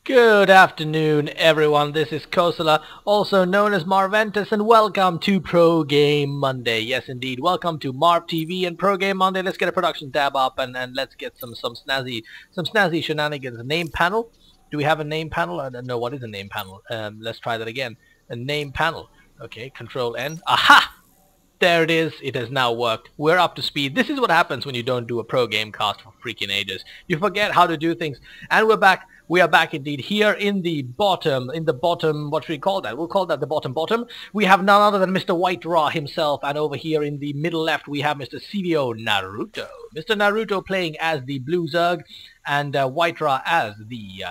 Good afternoon, everyone. This is Kosala, also known as Marventus, and welcome to Pro Game Monday. Yes, indeed. Welcome to Marv TV and Pro Game Monday. Let's get a production tab up and let's get some snazzy shenanigans. A name panel. Do we have a name panel? I don't know what is a name panel. Let's try that again. A name panel. Okay. Control N. Aha! There it is. It has now worked. We're up to speed. This is what happens when you don't do a pro game cast for freaking ages. You forget how to do things. And we're back. We are back indeed here in the bottom, what should we call that? We'll call that the bottom. We have none other than Mr. WhiteRa himself, and over here in the middle left we have Mr. Naruto. Mr. Naruto playing as the blue Zerg, and WhiteRa as the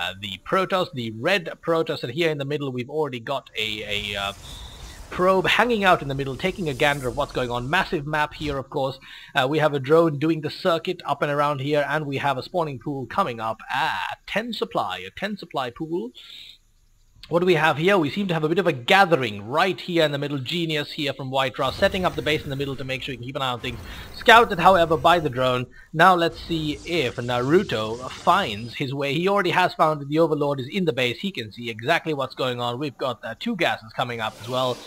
Protoss, the red Protoss, and here in the middle we've already got a probe hanging out in the middle, taking a gander of what's going on. Massive map here, of course. We have a drone doing the circuit up and around here, and we have a spawning pool coming up at 10 supply, a 10 supply pool. What do we have here? We seem to have a bit of a gathering right here in the middle. Genius here from WhiteRa, setting up the base in the middle to make sure we can keep an eye on things. Scouted, however, by the drone. Now let's see if Naruto finds his way. He already has found that the Overlord is in the base. He can see exactly what's going on. We've got two gases coming up as well.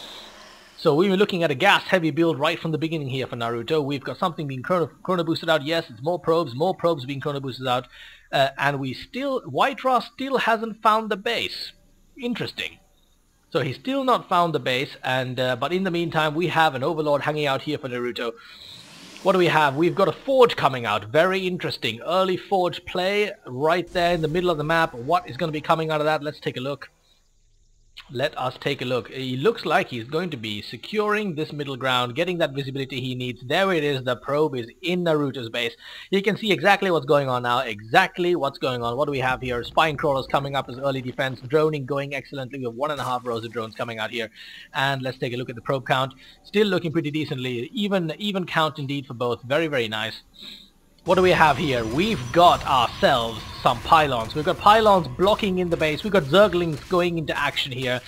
So we were looking at a gas-heavy build right from the beginning here for Naruto. We've got something being chrono boosted out. Yes, it's more probes being chrono boosted out. And WhiteRa still hasn't found the base. Interesting. So he's still not found the base, and but in the meantime we have an Overlord hanging out here for Naruto. What do we have? We've got a Forge coming out. Very interesting. Early Forge play right there in the middle of the map. What is going to be coming out of that? Let's take a look. Let us take a look. He looks like he's going to be securing this middle ground, getting that visibility he needs. There it is. The probe is in Naruto's base. You can see exactly what's going on now. Exactly what's going on. What do we have here? Spine crawlers coming up as early defense. Droning going excellently. We have 1.5 rows of drones coming out here. And let's take a look at the probe count. Still looking pretty decently. Even count indeed for both. Very, very nice. What do we have here? We've got ourselves some pylons. We've got pylons blocking in the base. We've got Zerglings going into action here.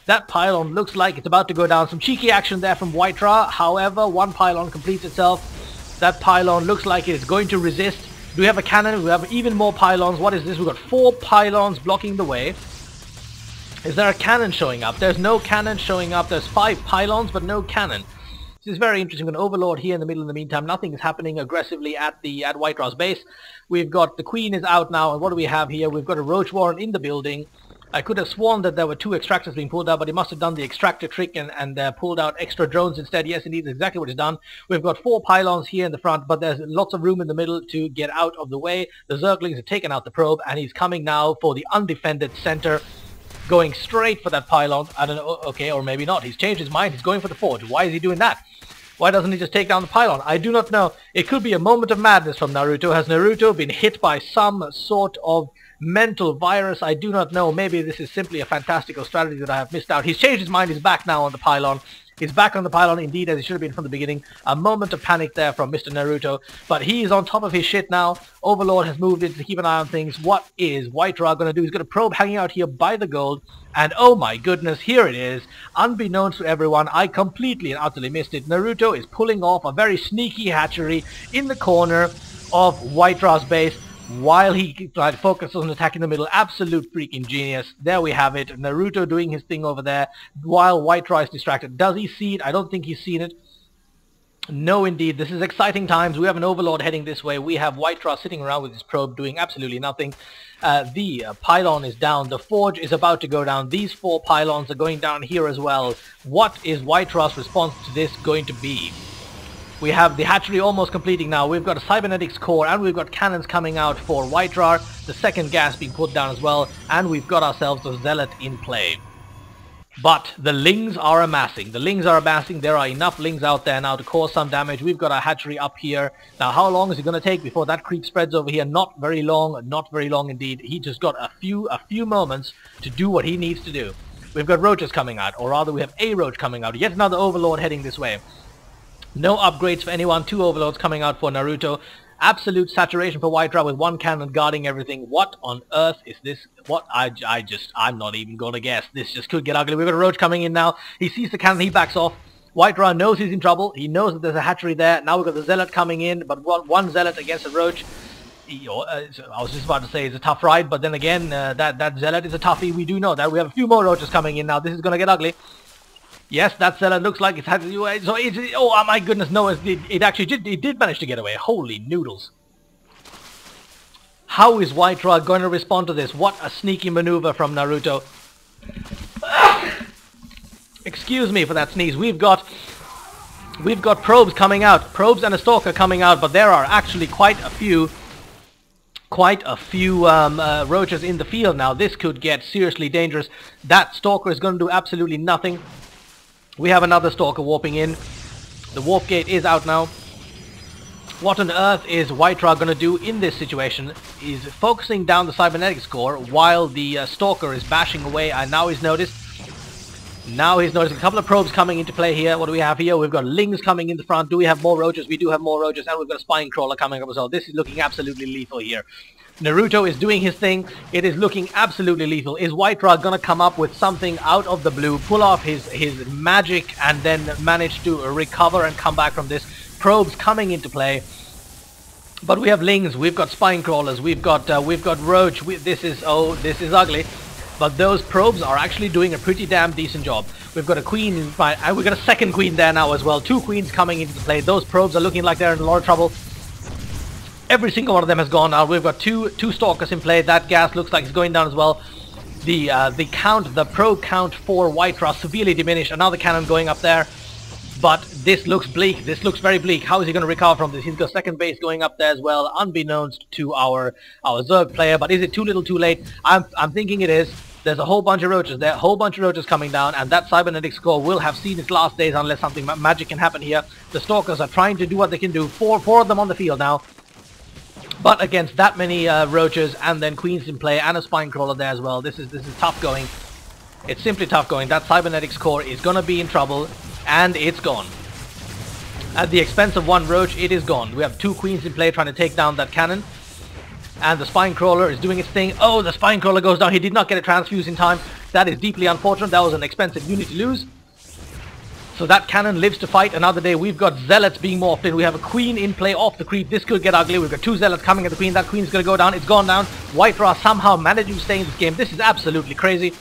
That pylon looks like it's about to go down. Some cheeky action there from WhiteRa. However, one pylon completes itself. That pylon looks like it is going to resist. Do we have a cannon? We have even more pylons. What is this? We've got 4 pylons blocking the way. Is there a cannon showing up? There's no cannon showing up. There's 5 pylons, but no cannon. This is very interesting. An Overlord here in the middle. In the meantime, nothing is happening aggressively at WhiteRa's base. We've got the Queen is out now, and what do we have here? We've got a Roach Warren in the building. I could have sworn that there were 2 extractors being pulled out, but he must have done the extractor trick and pulled out extra drones instead. Yes, indeed, that's exactly what he's done. We've got 4 pylons here in the front, but there's lots of room in the middle to get out of the way. The Zerglings have taken out the probe, and he's coming now for the undefended center. Going straight for that pylon. I don't know, okay, or maybe not. He's changed his mind. He's going for the Forge. Why is he doing that? Why doesn't he just take down the pylon? I do not know. It could be a moment of madness from Naruto. Has Naruto been hit by some sort of mental virus? I do not know. Maybe this is simply a fantastical strategy that I have missed out. He's changed his mind. He's back now on the pylon. He's back on the pylon indeed, as he should have been from the beginning. A moment of panic there from Mr. Naruto. But he's on top of his shit now. Overlord has moved in to keep an eye on things. What is WhiteRa going to do? He's got a probe hanging out here by the gold. And oh my goodness, here it is. Unbeknownst to everyone, I completely and utterly missed it. Naruto is pulling off a very sneaky hatchery in the corner of WhiteRa's base, while he focuses on attacking the middle. Absolute freaking genius. There we have it. Naruto doing his thing over there while WhiteRa is distracted. Does he see it? I don't think he's seen it. No, indeed. This is exciting times. We have an Overlord heading this way. We have WhiteRa sitting around with his probe doing absolutely nothing. The pylon is down. The Forge is about to go down. These 4 pylons are going down here as well. What is WhiteRa's response to this going to be? We have the hatchery almost completing now. We've got a cybernetics core, and we've got cannons coming out for WhiteRa. The second gas being put down as well, and we've got ourselves a Zealot in play. But the Lings are amassing. The Lings are amassing. There are enough Lings out there now to cause some damage. We've got our hatchery up here. Now, how long is it going to take before that creep spreads over here? Not very long. Not very long indeed. He just got a few moments to do what he needs to do. We've got Roaches coming out, or rather we have a Roach coming out. Yet another Overlord heading this way. No upgrades for anyone. 2 Overlords coming out for Naruto. Absolute saturation for WhiteRa with 1 cannon guarding everything. What on earth is this? What? I'm not even going to guess. This just could get ugly. We've got a Roach coming in now. He sees the cannon. He backs off. WhiteRa knows he's in trouble. He knows that there's a hatchery there. Now we've got the Zealot coming in, but one Zealot against a Roach. I was just about to say it's a tough ride, but then again, that Zealot is a toughie. We do know that. We have a few more roaches coming in now. This is gonna get ugly. Yes, that Zealot looks like it's had to do it. So it's, oh my goodness, no, it actually did manage to get away. Holy noodles. How is WhiteRa going to respond to this? What a sneaky maneuver from Naruto. Excuse me for that sneeze. We've got probes coming out. Probes and a stalker coming out, but there are actually quite a few roaches in the field now. This could get seriously dangerous. That stalker is going to do absolutely nothing. We have another stalker warping in. The warp gate is out now. What on earth is WhiteRa going to do in this situation? He's focusing down the cybernetics core while the stalker is bashing away, and now he's noticed. A couple of probes coming into play here. What do we have here? We've got Lings coming in the front. Do we have more roaches? We do have more roaches, and we've got a spine crawler coming up as well. This is looking absolutely lethal here. Naruto is doing his thing. It is looking absolutely lethal. Is WhiteRa gonna come up with something out of the blue, pull off his magic, and then manage to recover and come back from this? Probes coming into play. But we have Lings, we've got spine crawlers, we've got roach. This is ugly. But those probes are actually doing a pretty damn decent job. We've got a queen in front, and we've got a second queen there now as well. Two queens coming into play. Those probes are looking like they're in a lot of trouble. Every single one of them has gone now. We've got two stalkers in play. That gas looks like it's going down as well. The probe count for WhiteRa severely diminished. Another cannon going up there. But this looks bleak. This looks very bleak. How is he going to recover from this? He's got second base going up there as well, unbeknownst to our Zerg player. But is it too little too late? I'm thinking it is. There's a whole bunch of roaches there, a whole bunch of roaches coming down, and that cybernetics core will have seen its last days unless something magic can happen here. The stalkers are trying to do what they can do. Four of them on the field now. But against that many roaches, and then queens in play, and a spine crawler there as well, this is tough going. It's simply tough going. That cybernetics core is going to be in trouble, and it's gone. At the expense of one roach, it is gone. We have two queens in play trying to take down that cannon. And the spine crawler is doing its thing. Oh, the spine crawler goes down. He did not get a transfuse in time. That is deeply unfortunate. That was an expensive unit to lose. So that cannon lives to fight another day. We've got zealots being morphed in. We have a queen in play off the creep. This could get ugly. We've got two zealots coming at the queen. That queen's going to go down. It's gone down. WhiteRa somehow managing to stay in this game. This is absolutely crazy.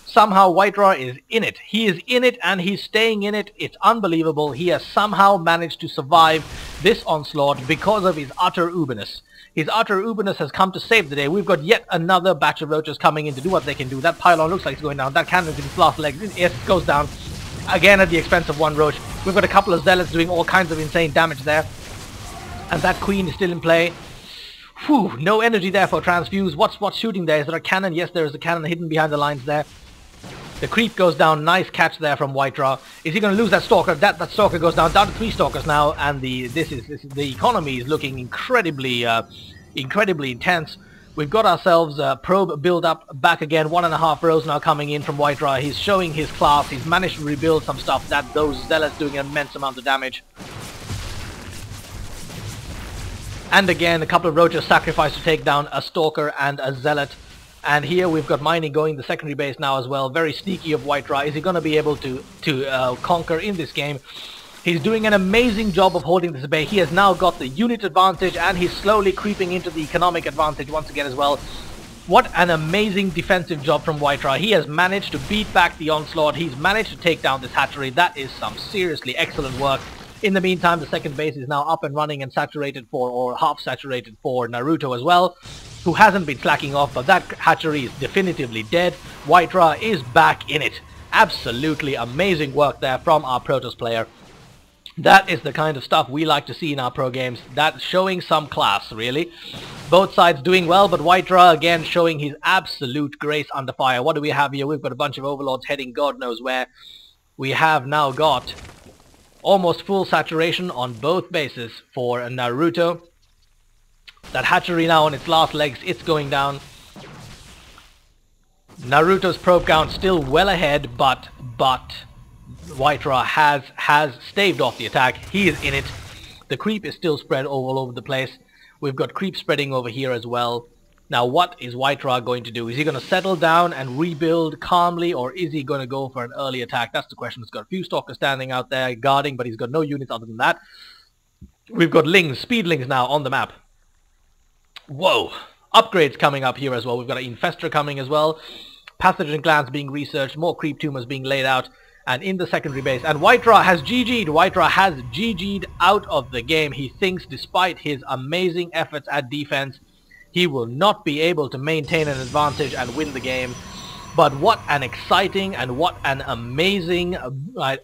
Somehow WhiteRa is in it. He is in it and he's staying in it. It's unbelievable. He has somehow managed to survive this onslaught because of his utter uberness. His utter uberness has come to save the day. We've got yet another batch of roaches coming in to do what they can do. That pylon looks like it's going down. That cannon's in its last legs. Yes, it goes down. Again at the expense of one roach. We've got a couple of zealots doing all kinds of insane damage there. And that queen is still in play. Whew, no energy there for transfuse. What's shooting there? Is there a cannon? Yes, there is a cannon hidden behind the lines there. The creep goes down. Nice catch there from WhiteRa. Is he going to lose that stalker? That stalker goes down to three stalkers now, and the economy is looking incredibly intense. We've got ourselves a probe build up back again. 1.5 rows now coming in from WhiteRa. He's showing his class. He's managed to rebuild some stuff. Those zealots doing an immense amount of damage. And again, a couple of roaches sacrificed to take down a stalker and a zealot. And here we've got mining going the secondary base now as well. Very sneaky of WhiteRa. Is he going to be able to conquer in this game? He's doing an amazing job of holding this at bay. He has now got the unit advantage and he's slowly creeping into the economic advantage once again as well. What an amazing defensive job from WhiteRa. He has managed to beat back the onslaught. He's managed to take down this hatchery. That is some seriously excellent work. In the meantime, the second base is now up and running and saturated for, or half saturated for, Naruto as well, who hasn't been slacking off, but that hatchery is definitively dead. WhiteRa is back in it. Absolutely amazing work there from our Protoss player. That is the kind of stuff we like to see in our pro games. That's showing some class, really. Both sides doing well, but WhiteRa again showing his absolute grace under fire. What do we have here? We've got a bunch of overlords heading God knows where. We have now got almost full saturation on both bases for Naruto. That hatchery now on its last legs, it's going down. Naruto's probe count still well ahead, but WhiteRa has staved off the attack. He is in it. The creep is still spread all over the place. We've got creep spreading over here as well. Now what is WhiteRa going to do? Is he going to settle down and rebuild calmly, or is he going to go for an early attack? That's the question. He's got a few stalkers standing out there guarding, but he's got no units other than that. We've got Lings, speedlings now on the map. Whoa! Upgrades coming up here as well. We've got an Infestor coming as well. Pathogen glands being researched. More creep tumors being laid out. And in the secondary base. And WhiteRa has GG'd. WhiteRa has GG'd out of the game. He thinks despite his amazing efforts at defense, he will not be able to maintain an advantage and win the game. But what an exciting and what an amazing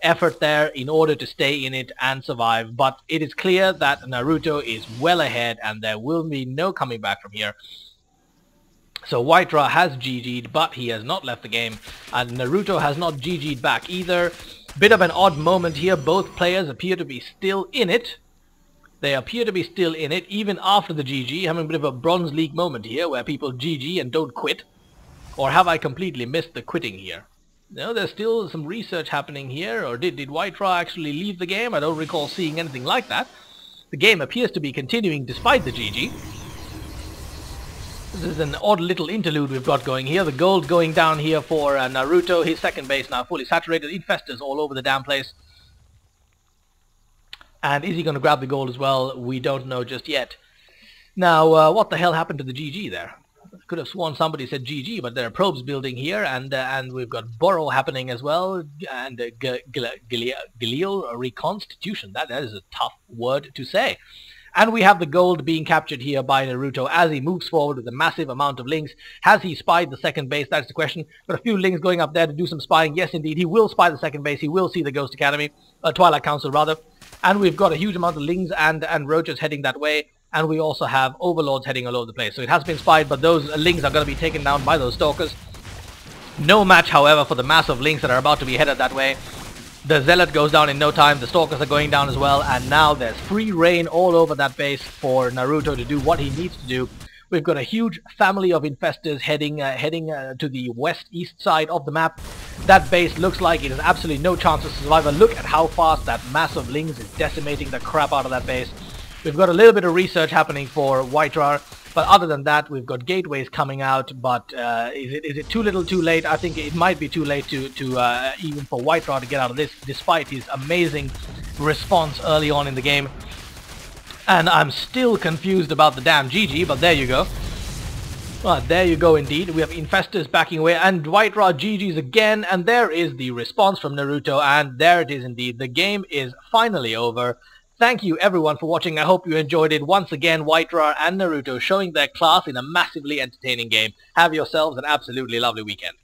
effort there in order to stay in it and survive. But it is clear that Naruto is well ahead and there will be no coming back from here. So WhiteRa has GG'd, but he has not left the game. And Naruto has not GG'd back either. Bit of an odd moment here. Both players appear to be still in it. They appear to be still in it even after the GG. Having a bit of a Bronze League moment here where people GG and don't quit. Or have I completely missed the quitting here? No, there's still some research happening here. Or did WhiteRa actually leave the game? I don't recall seeing anything like that. The game appears to be continuing despite the GG. This is an odd little interlude we've got going here. The gold going down here for Naruto. His second base now fully saturated. Infestors all over the damn place. And is he going to grab the gold as well? We don't know just yet. Now, what the hell happened to the GG there? Could have sworn somebody said GG, but there are probes building here, and we've got Burrow happening as well, and glial reconstitution. That is a tough word to say. And we have the gold being captured here by Naruto as he moves forward with a massive amount of links. Has he spied the second base? That's the question. Got a few links going up there to do some spying. Yes, indeed, he will spy the second base. He will see the Ghost Academy, Twilight Council rather. And we've got a huge amount of links and roaches heading that way. And we also have overlords heading all over the place. So it has been spied, but those links are going to be taken down by those stalkers. No match, however, for the mass of links that are about to be headed that way. The Zealot goes down in no time. The stalkers are going down as well. And now there's free reign all over that base for Naruto to do what he needs to do. We've got a huge family of infestors heading to the west-east side of the map. That base looks like it has absolutely no chance of survival. Look at how fast that mass of links is decimating the crap out of that base. We've got a little bit of research happening for WhiteRa, but other than that, we've got gateways coming out. But is it too little, too late? I think it might be too late to even for WhiteRa to get out of this, despite his amazing response early on in the game. And I'm still confused about the damn GG, but there you go. Well, there you go indeed. We have Infestors backing away, and WhiteRa GG's again, and there is the response from Naruto, and there it is indeed. The game is finally over. Thank you everyone for watching. I hope you enjoyed it. Once again, WhiteRa and Naruto showing their class in a massively entertaining game. Have yourselves an absolutely lovely weekend.